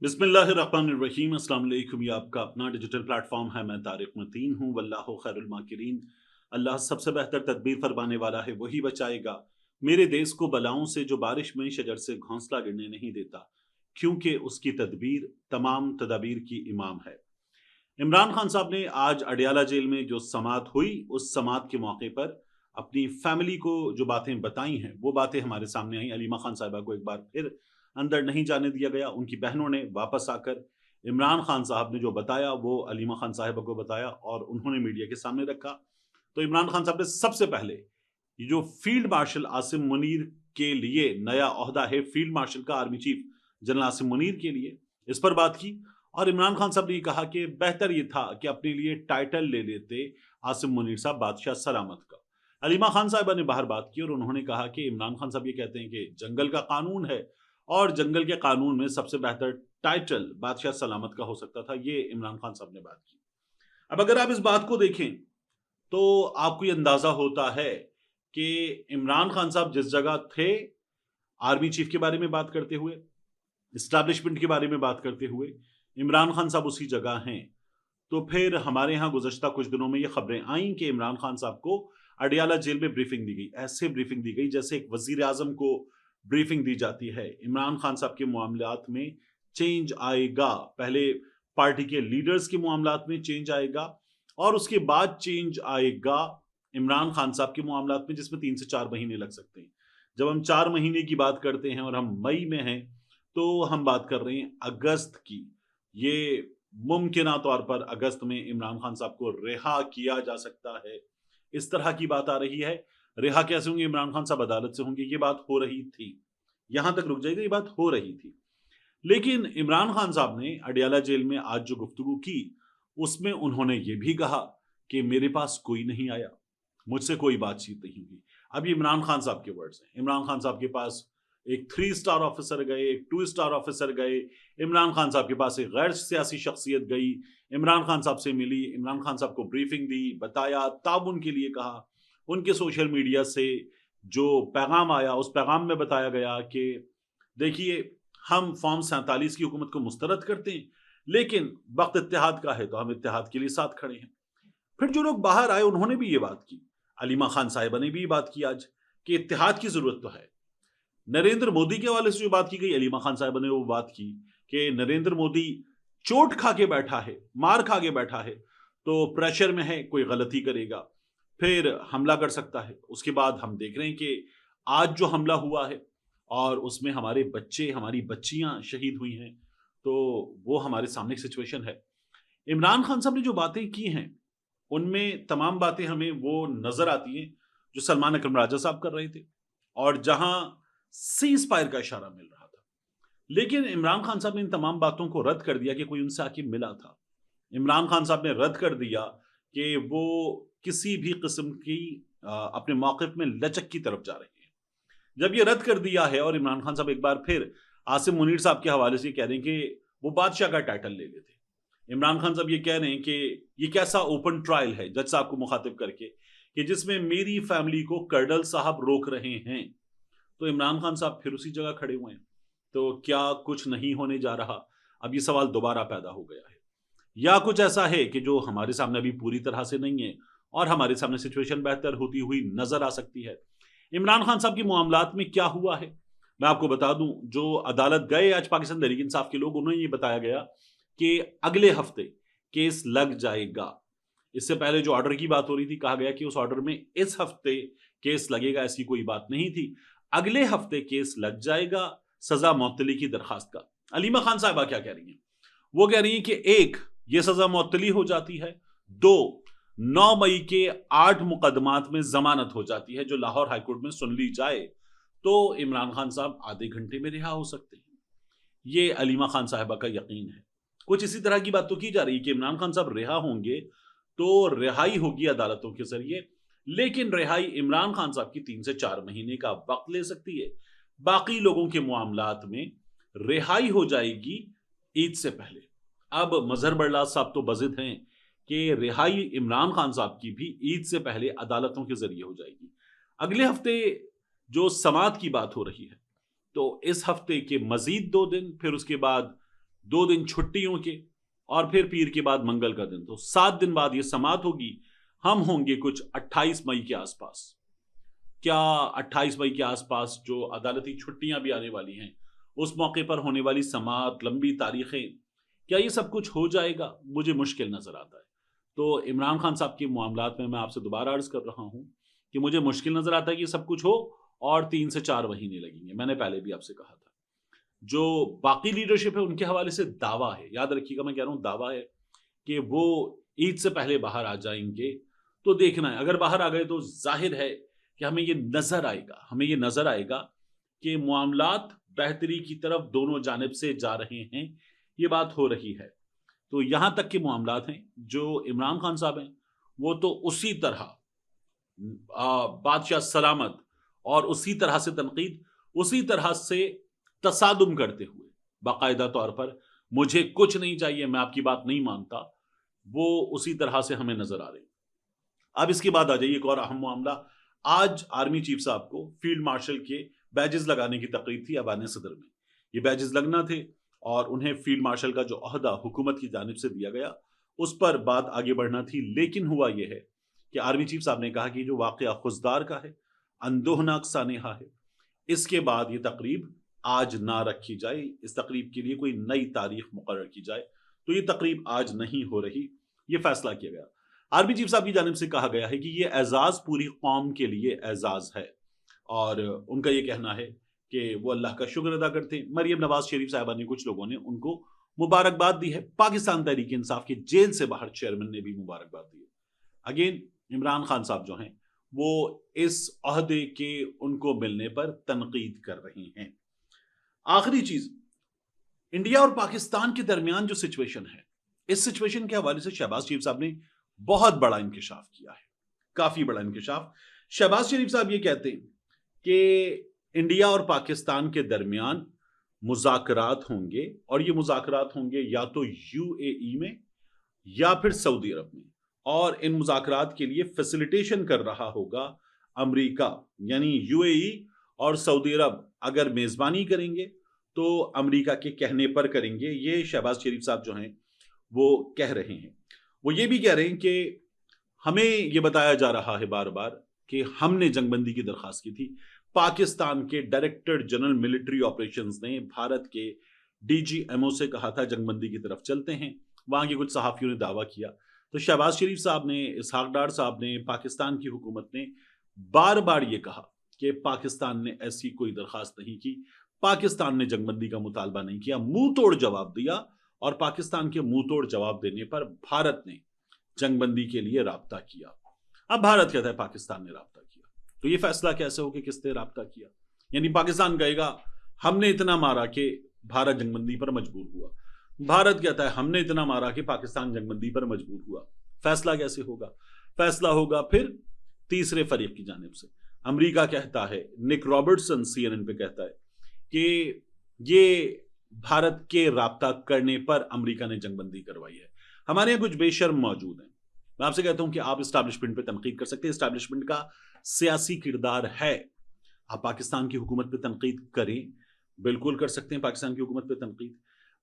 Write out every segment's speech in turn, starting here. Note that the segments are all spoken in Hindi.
बिस्मिल्लाहिर्रहमानिर्रहीम। अस्सलाम वालेकुम। ये आपका अपना डिजिटल प्लेटफॉर्म है। मैं तारिक मतीन हूँ। वल्लाहु खैरुल माकिरीन। अल्लाह सबसे बेहतर तदबीर फरमाने वाला है, वही बचाएगा। मेरे देश को बलाओं से जो बारिश में शजर से घोंसला गिरने नहीं देता, क्योंकि उसकी तदबीर तमाम तदाबीर की इमाम है। इमरान खान साहब ने आज अडियाला जेल में जो समात हुई, उस समात के मौके पर अपनी फैमिली को जो बातें बताई हैं, वो बातें हमारे सामने आई। अलीमा खान साहिबा को एक बार फिर अंदर नहीं जाने दिया गया। उनकी बहनों ने वापस आकर इमरान खान साहब ने जो बताया, वो अलीमा खान साहिबा को बताया और उन्होंने मीडिया के सामने रखा। तो इमरान खान साहब ने सबसे पहले ये जो फील्ड मार्शल आसिम मुनीर के लिए नया ओहदा है, फील्ड मार्शल का, army chief general Asim Munir के लिए, इस पर बात की। और इमरान खान साहब ने ये कहा कि बेहतर ये था कि अपने लिए टाइटल ले लेते आसिम मुनीर साहब बादशाह सलामत का। अलीमा खान साहिबा ने बाहर बात की और उन्होंने कहा कि इमरान खान साहब ये कहते हैं कि जंगल का कानून है और जंगल के कानून में सबसे बेहतर टाइटल बादशाह सलामत का हो सकता था। ये इमरान खान साहब ने बात की। अब अगर आप इस बात को देखें तो आपको ये अंदाजा होता है कि इमरान खान साहब जिस जगह थे, आर्मी चीफ के बारे में बात करते हुए, एस्टैब्लिशमेंट के बारे में बात करते हुए, इमरान खान साहब उसी जगह हैं। तो फिर हमारे यहाँ गुज़श्ता कुछ दिनों में ये खबरें आईं कि इमरान खान साहब को अडियाला जेल में ब्रीफिंग दी गई। ऐसे ब्रीफिंग दी गई जैसे एक वज़ीर-ए-आज़म को ब्रीफिंग दी जाती है। इमरान खान साहब के मामलात में चेंज आएगा। पहले पार्टी के लीडर्स के मामलात में चेंज आएगा और उसके बाद चेंज आएगा इमरान खान साहब के मामलात में, जिसमें 3 से 4 महीने लग सकते हैं। जब हम 4 महीने की बात करते हैं और हम मई में हैं, तो हम बात कर रहे हैं अगस्त की। ये मुमकिना तौर पर अगस्त में इमरान खान साहब को रिहा किया जा सकता है। इस तरह की बात आ रही है। रिहा कैसे होंगे इमरान खान साहब? अदालत से होंगे, ये बात हो रही थी। यहां तक रुक जाइएगा, ये बात हो रही थी। लेकिन इमरान खान साहब ने अडियाला जेल में आज जो गुफ्तगू की, उसमें उन्होंने ये भी कहा कि मेरे पास कोई नहीं आया, मुझसे कोई बातचीत नहीं हुई। अब ये इमरान खान साहब के वर्ड्स हैं। इमरान खान साहब के पास एक 3 स्टार ऑफिसर गए, एक 2 स्टार ऑफिसर गए, इमरान खान साहब के पास एक गैर सियासी शख्सियत गई, इमरान खान साहब से मिली, इमरान खान साहब को ब्रीफिंग दी, बताया, ताउन के लिए कहा। उनके सोशल मीडिया से जो पैगाम आया, उस पैगाम में बताया गया कि देखिए, हम फॉर्म 47 की हुकूमत को मुस्तरद करते हैं, लेकिन वक्त इत्तेहाद का है तो हम इत्तेहाद के लिए साथ खड़े हैं। फिर जो लोग बाहर आए उन्होंने भी ये बात की। अलीमा खान साहिबा ने भी ये बात की आज कि इत्तेहाद की जरूरत तो है। नरेंद्र मोदी के हवाले से जो बात की गई, अलीमा खान साहिबा ने वो बात की कि नरेंद्र मोदी चोट खा के बैठा है, मार खा के बैठा है, तो प्रेशर में है, कोई गलती करेगा फिर हमला कर सकता है। उसके बाद हम देख रहे हैं कि आज जो हमला हुआ है और उसमें हमारे बच्चे, हमारी बच्चियां शहीद हुई हैं, तो वो हमारे सामने एक सिचुएशन है। इमरान खान साहब ने जो बातें की हैं, उनमें तमाम बातें हमें वो नजर आती हैं जो सलमान अकरम राजा साहब कर रहे थे और जहां सीज फायर का इशारा मिल रहा था। लेकिन इमरान खान साहब ने इन तमाम बातों को रद्द कर दिया कि कोई उनसे आके मिला था। इमरान खान साहब ने रद्द कर दिया कि वो किसी भी किस्म की अपने मौक़िफ़ में लचक की तरफ जा रहे हैं। जब ये रद्द कर दिया है और इमरान खान साहब एक बार फिर आसिम मुनीर साहब के हवाले से कह रहे हैं कि वो बादशाह का टाइटल ले लेते। इमरान खान साहब ये कह रहे हैं कि ये कैसा ओपन ट्रायल है, जज साहब को मुखातिब करके, कि जिसमें मेरी फैमिली को कर्नल साहब रोक रहे हैं। तो इमरान खान साहब फिर उसी जगह खड़े हुए हैं। तो क्या कुछ नहीं होने जा रहा? अब ये सवाल दोबारा पैदा हो गया है। या कुछ ऐसा है कि जो हमारे सामने अभी पूरी तरह से नहीं है और हमारे सामने सिचुएशन बेहतर होती हुई नजर आ सकती है। इमरान खान साहब के मामलात में क्या हुआ है, मैं आपको बता दूं। जो अदालत गए आज पाकिस्तान तहरीक इंसाफ के लोग, उन्हें ये बताया गया कि अगले हफ्ते केस लग जाएगा। इससे पहले जो ऑर्डर की बात हो रही थी, कहा गया कि उस ऑर्डर में इस हफ्ते केस लगेगा, ऐसी कोई बात नहीं थी। अगले हफ्ते केस लग जाएगा सजा मुअत्तली की दरखास्त का। अलीमा खान साहबा क्या कह रही हैं? वो कह रही हैं कि एक, ये सजा मुअत्तली हो जाती है। दो, 9 मई के 8 मुकदमात में जमानत हो जाती है, जो लाहौर हाईकोर्ट में सुन ली जाए तो इमरान खान साहब आधे घंटे में रिहा हो सकते हैं। ये अलीमा खान साहिबा का यकीन है। कुछ इसी तरह की बात तो की जा रही है कि इमरान खान साहब रिहा होंगे तो रिहाई होगी अदालतों के जरिए, लेकिन रिहाई इमरान खान साहब की 3 से 4 महीने का वक्त ले सकती है। बाकी लोगों के मामलात में रिहाई हो जाएगी ईद से पहले। अब मजहर बरलाल साहब तो बजिद हैं कि रिहाई इमरान खान साहब की भी ईद से पहले अदालतों के जरिए हो जाएगी। अगले हफ्ते जो समात की बात हो रही है, तो इस हफ्ते के मजीद 2 दिन, फिर उसके बाद 2 दिन छुट्टियों के, और फिर पीर के बाद मंगल का दिन, तो 7 दिन बाद ये समात होगी। हम होंगे कुछ 28 मई के आसपास। क्या 28 मई के आसपास जो अदालती छुट्टियां भी आने वाली हैं, उस मौके पर होने वाली समात, लंबी तारीखें, क्या ये सब कुछ हो जाएगा? मुझे मुश्किल नजर आता है। तो इमरान खान साहब के मामलात में मैं आपसे दोबारा अर्ज कर रहा हूं कि मुझे मुश्किल नजर आता है कि ये सब कुछ हो, और 3 से 4 महीने लगेंगे। मैंने पहले भी आपसे कहा था। जो बाकी लीडरशिप है उनके हवाले से दावा है, याद रखिएगा मैं कह रहा हूं दावा है, कि वो ईद से पहले बाहर आ जाएंगे। तो देखना है, अगर बाहर आ गए तो जाहिर है कि हमें ये नजर आएगा कि मामलात बेहतरी की तरफ दोनों जानिब से जा रहे हैं। ये बात हो रही है। तो यहां तक के मामलात हैं, जो इमरान खान साहब हैं वो तो उसी तरह बादशाह सलामत, और उसी तरह से तनकीद, उसी तरह से तसादुम करते हुए बाकायदा तौर पर, मुझे कुछ नहीं चाहिए, मैं आपकी बात नहीं मानता, वो उसी तरह से हमें नजर आ रहे हैं। अब इसके बाद आ जाइए एक और अहम मामला। आज आर्मी चीफ साहब को फील्ड मार्शल के बैजेस लगाने की तकरीब थी अबाने सदर में। ये बैजेस लगना थे और उन्हें फील्ड मार्शल का जो ओहदा हुकूमत की जानिब से दिया गया, उस पर बात आगे बढ़ना थी। लेकिन हुआ यह है कि आर्मी चीफ साहब ने कहा कि जो वाकया खुजदार का है, अंदोहनाक सानेहा है, इसके बाद ये तकरीब आज ना रखी जाए, इस तकरीब के लिए कोई नई तारीख मुकर्रर की जाए। तो ये तकरीब आज नहीं हो रही, ये फैसला किया गया। आर्मी चीफ साहब की जानिब से कहा गया है कि ये एजाज पूरी कौम के लिए एजाज है, और उनका ये कहना है कि वो अल्लाह का शुक्र अदा करते हैं। मरियम नवाज शरीफ साहबा ने, कुछ लोगों ने उनको मुबारकबाद दी है। पाकिस्तान तहरीक इंसाफ के जेल से बाहर चेयरमैन ने भी मुबारकबाद दी है। अगेन इमरान खान साहब जो हैं वो इस ओहदे के उनको मिलने पर तनकीद कर रहे हैं। आखिरी चीज, इंडिया और पाकिस्तान के दरमियान जो सिचुएशन है, इस सिचुएशन के हवाले से शहबाज शरीफ साहब ने बहुत बड़ा इंकशाफ किया है, काफी बड़ा इंकशाफ। शहबाज शरीफ साहब ये कहते हैं कि इंडिया और पाकिस्तान के दरमियान मुज़ाकरात होंगे, और ये मुज़ाकरात होंगे या तो यूएई में या फिर सऊदी अरब में, और इन मुज़ाकरात के लिए फैसिलिटेशन कर रहा होगा अमेरिका। यानी यूएई और सऊदी अरब अगर मेजबानी करेंगे तो अमेरिका के कहने पर करेंगे। ये शहबाज शरीफ साहब जो हैं वो कह रहे हैं। वो ये भी कह रहे हैं कि हमें ये बताया जा रहा है बार बार कि हमने जंगबंदी की दरखास्त की थी। पाकिस्तान के डायरेक्टर जनरल मिलिट्री ऑपरेशंस ने भारत के डीजीएमओ से कहा था जंगबंदी की तरफ चलते हैं। वहां के कुछ सहाफियों ने दावा किया। तो शहबाज शरीफ साहब ने, इसहाक डार साहब ने, पाकिस्तान की हुकूमत ने बार बार ये कहा कि पाकिस्तान ने ऐसी कोई दरखास्त नहीं की, पाकिस्तान ने जंगबंदी का मुतालबा नहीं किया। मुंह तोड़ जवाब दिया, और पाकिस्तान के मुंह तोड़ जवाब देने पर भारत ने जंगबंदी के लिए राब्ता किया। अब भारत कहता है पाकिस्तान ने राब्ता किया, तो ये फैसला कैसे हो कि किसने राब्ता किया? यानी पाकिस्तान कहेगा हमने इतना मारा कि भारत जंगबंदी पर मजबूर हुआ, भारत कहता है हमने इतना मारा कि पाकिस्तान जंगबंदी पर मजबूर हुआ। फैसला कैसे होगा? फैसला होगा फिर तीसरे फरीक की जानिब से। अमेरिका कहता है, निक रॉबर्टसन सीएनएन पे कहता है कि ये भारत के राब्ता करने पर अमेरिका ने जंगबंदी करवाई है। हमारे यहाँ कुछ बेशर्म मौजूद हैं। मैं आपसे कहता हूं कि आप इस्टेब्लिशमेंट पे तनकीद कर सकते हैं, इस्टेब्लिशमेंट का सियासी किरदार है। आप पाकिस्तान की हुकूमत पे तनकीद करें, बिल्कुल कर सकते हैं पाकिस्तान की हुकूमत पे तनकीद।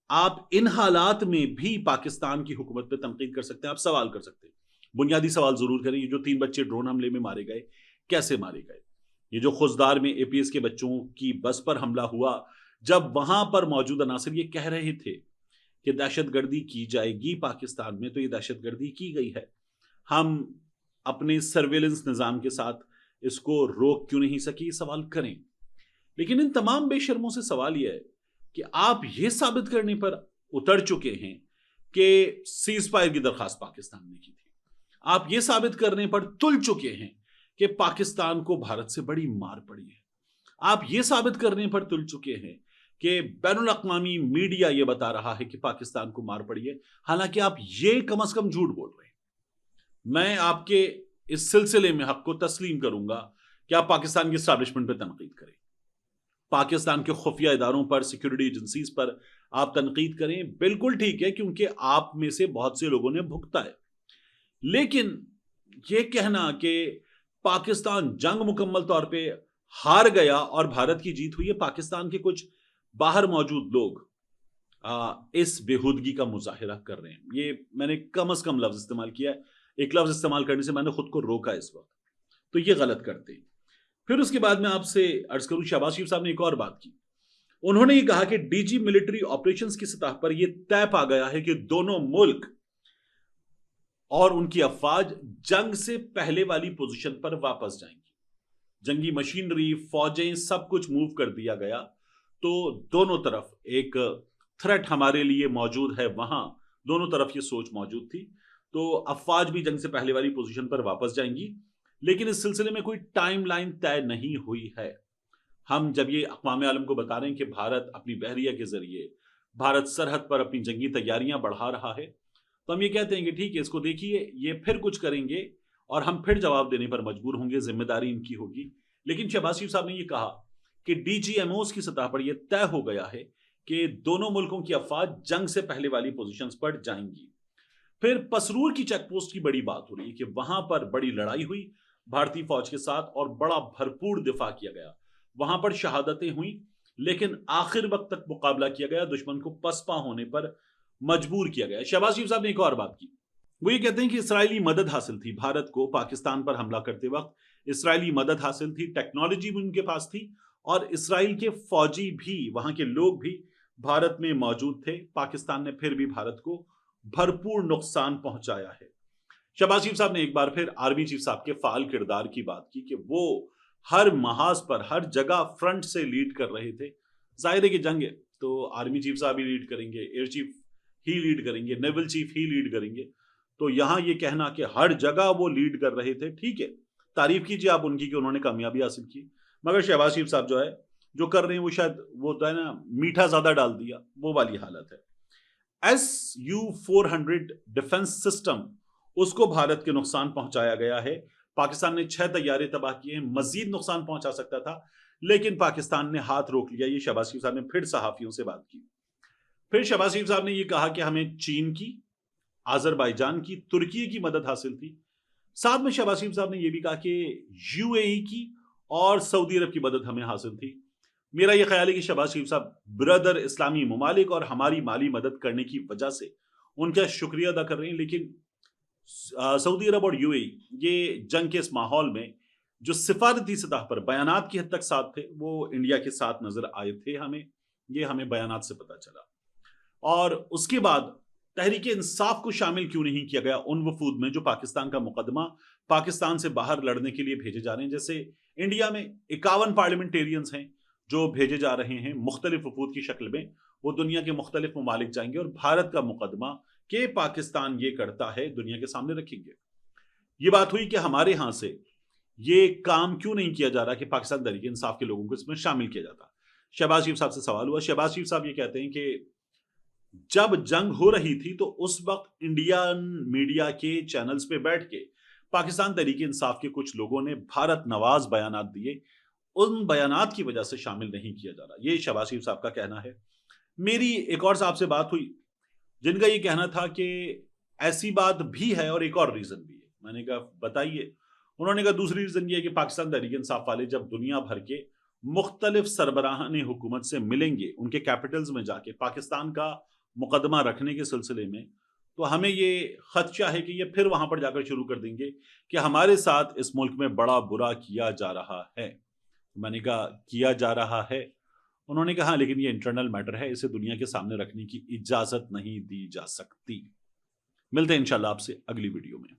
आप इन हालात में भी पाकिस्तान की हुकूमत पे तनकीद कर सकते हैं, आप सवाल कर सकते हैं। बुनियादी सवाल जरूर करें, ये जो 3 बच्चे ड्रोन हमले में मारे गए, कैसे मारे गए? ये जो खुजदार में एपीएस के बच्चों की बस पर हमला हुआ, जब वहां पर मौजूद अनासर ये कह रहे थे कि दहशतगर्दी की जाएगी पाकिस्तान में, तो ये दहशतगर्दी की गई है। हम अपने सर्वेलेंस निजाम के साथ इसको रोक क्यों नहीं सकी? सवाल करें। लेकिन इन तमाम बेशर्मों से सवाल यह है कि आप ये साबित करने पर उतर चुके हैं कि सीज फायर की दरखास्त पाकिस्तान ने की थी। आप ये साबित करने पर तुल चुके हैं कि पाकिस्तान को भारत से बड़ी मार पड़ी है। आप ये साबित करने पर तुल चुके हैं कि बैनुल अक़वामी मीडिया ये बता रहा है कि पाकिस्तान को मार पड़ी है, हालांकि आप ये कम से कम झूठ बोल रहे हैं। मैं आपके इस सिलसिले में हक को तस्लीम करूंगा कि आप पाकिस्तान की एस्टैब्लिशमेंट पर तनकीद करें, पाकिस्तान के खुफिया इदारों पर, सिक्योरिटी एजेंसीज पर आप तनकीद करें, बिल्कुल ठीक है, क्योंकि आप में से बहुत से लोगों ने भुगता है। लेकिन यह कहना कि पाकिस्तान जंग मुकम्मल तौर पे हार गया और भारत की जीत हुई है, पाकिस्तान के कुछ बाहर मौजूद लोग इस बेहूदगी का मुज़ाहिरा कर रहे हैं। ये मैंने कम से कम लफ्ज़ इस्तेमाल किया है। एक लफ्ज़ इस्तेमाल करने से मैंने खुद को रोका इस वक़्त। तो ये गलत करते हैं। फिर उसके बाद मैं आपसे अर्ज़ करूँ, शहबाज शरीफ साहब ने एक और बात की। उन्होंने ये कहा कि डीजी मिलिट्री ऑपरेशंस की सतह पर ये तय पा गया है कि दोनों मुल्क और उनकी अफ़वाज जंग से पहले वाली पोज़ीशन पर वापस जाएँगी। जंगी मशीनरी, फ़ौजें, सब कुछ मूव कर दिया गया। तो दोनों तरफ एक थ्रेट हमारे लिए मौजूद है वहाँ, दोनों तरफ ये सोच मौजूद थी। तो अफ़वाज भी जंग से पहले वाली पोज़ीशन पर वापस जाएँगी, लेकिन इस सिलसिले में कोई टाइमलाइन तय नहीं हुई है। हम जब ये अक़वाम आलम को बता रहे हैं कि भारत अपनी बहरिया के ज़रिए, भारत सरहद पर अपनी जंगी तैयारियाँ बढ़ा रहा है, तो हम ये कहते हैं कि ठीक है, इसको देखिए, ये फिर कुछ करेंगे और हम फिर जवाब देने पर मजबूर होंगे, ज़िम्मेदारी इनकी होगी। लेकिन शहबाज शरीफ साहब ने ये कहा कि डीजीएमओज़ की सतह पर ये तय हो गया है कि दोनों मुल्कों की अफ़वाज जंग से पहले वाली पोज़ीशंस पर जाएँगी। फिर पसरूर की चेक पोस्ट की बड़ी बात हो रही है कि वहां पर बड़ी लड़ाई हुई भारतीय फौज के साथ और बड़ा भरपूर दिफा किया गया। वहां पर शहादतें हुई, लेकिन आखिर वक्त तक मुकाबला किया गया, दुश्मन को पसपा होने पर मजबूर किया गया। शहबाज शरीफ साहब ने एक और बात की। वो ये कहते हैं कि इसराइली मदद हासिल थी भारत को पाकिस्तान पर हमला करते वक्त। इसराइली मदद हासिल थी, टेक्नोलॉजी भी उनके पास थी और इसराइल के फौजी भी, वहां के लोग भी भारत में मौजूद थे। पाकिस्तान ने फिर भी भारत को भरपूर नुकसान पहुंचाया है। शहबाज शरीफ साहब ने एक बार फिर आर्मी चीफ साहब के फाल किरदार की बात की कि वो हर महाज पर, हर जगह फ्रंट से लीड कर रहे थे। जाहिर है कि जंग है तो आर्मी चीफ साहब ही लीड करेंगे, एयर चीफ ही लीड करेंगे, नेवल चीफ ही लीड करेंगे। तो यहां ये कहना कि हर जगह वो लीड कर रहे थे, ठीक है, तारीफ कीजिए आप उनकी कि उन्होंने कामयाबी हासिल की। मगर शहबाज शरीफ साहब जो है, जो कर रहे हैं वो शायद वो होता है ना, मीठा ज्यादा डाल दिया, वो वाली हालत है। SU-400 डिफेंस सिस्टम, उसको भारत के नुकसान पहुंचाया गया है। पाकिस्तान ने 6 तैयारे तबाह किए हैं, मजीद नुकसान पहुंचा सकता था, लेकिन पाकिस्तान ने हाथ रोक लिया। ये शहबाज शरीफ साहब ने फिर सहाफियों से बात की। फिर शहबाज शरीफ साहब ने ये कहा कि हमें चीन की, अजरबैजान की, तुर्की की मदद हासिल थी। साथ में शहबाज शरीफ साहब ने यह भी कहा कि यूएई की और सऊदी अरब की मदद हमें हासिल थी। मेरा यह ख्याल है कि शहबाज शरीफ साहब ब्रदर इस्लामी ममालिक और हमारी माली मदद करने की वजह से उनका शुक्रिया अदा कर रहे हैं, लेकिन सऊदी अरब और यूएई ये जंग के इस माहौल में जो सिफारती सतह पर बयानात की हद तक साथ थे, वो इंडिया के साथ नजर आए थे। हमें बयानात से पता चला। और उसके बाद तहरीक इंसाफ को शामिल क्यों नहीं किया गया उन वफूद में जो पाकिस्तान का मुकदमा पाकिस्तान से बाहर लड़ने के लिए भेजे जा रहे हैं। जैसे इंडिया में 51 पार्लियामेंटेरियंस हैं जो भेजे जा रहे हैं मुख्तलिफ वफूद की शक्ल में। वो दुनिया के मुख्तलिफ ममालिक जाएंगे और भारत का मुकदमा के पाकिस्तान ये करता है दुनिया के सामने रखेंगे। ये बात हुई कि हमारे यहां से ये काम क्यों नहीं किया जा रहा कि पाकिस्तान तहरीक इंसाफ के लोगों को इसमें शामिल किया जाता। शहबाज शरीफ साहब से सवाल हुआ। शहबाज शरीफ साहब ये कहते हैं कि जब जंग हो रही थी तो उस वक्त इंडियन मीडिया के चैनल्स पे बैठ के पाकिस्तान तहरीक इंसाफ के कुछ लोगों ने भारत नवाज बयानात दिए, उन बयानात की वजह से शामिल नहीं किया जा रहा। ये शहबाज शरीफ साहब का कहना है। मेरी एक और साहब से बात हुई जिनका ये कहना था कि ऐसी बात भी है और एक और रीजन भी है। मैंने कहा बताइए। उन्होंने कहा दूसरी रीजन ये है कि पाकिस्तान तहरीक इंसाफ वाले जब दुनिया भर के मुख्तलिफ सरबराहान हुकूमत से मिलेंगे उनके कैपिटल्स में जाके पाकिस्तान का मुकदमा रखने के सिलसिले में, तो हमें ये खदशा है कि ये फिर वहां पर जाकर शुरू कर देंगे कि हमारे साथ इस मुल्क में बड़ा बुरा किया जा रहा है। मैंने कहा किया जा रहा है। उन्होंने कहा हाँ, लेकिन ये इंटरनल मैटर है, इसे दुनिया के सामने रखने की इजाजत नहीं दी जा सकती। मिलते हैं इंशाल्लाह आपसे अगली वीडियो में।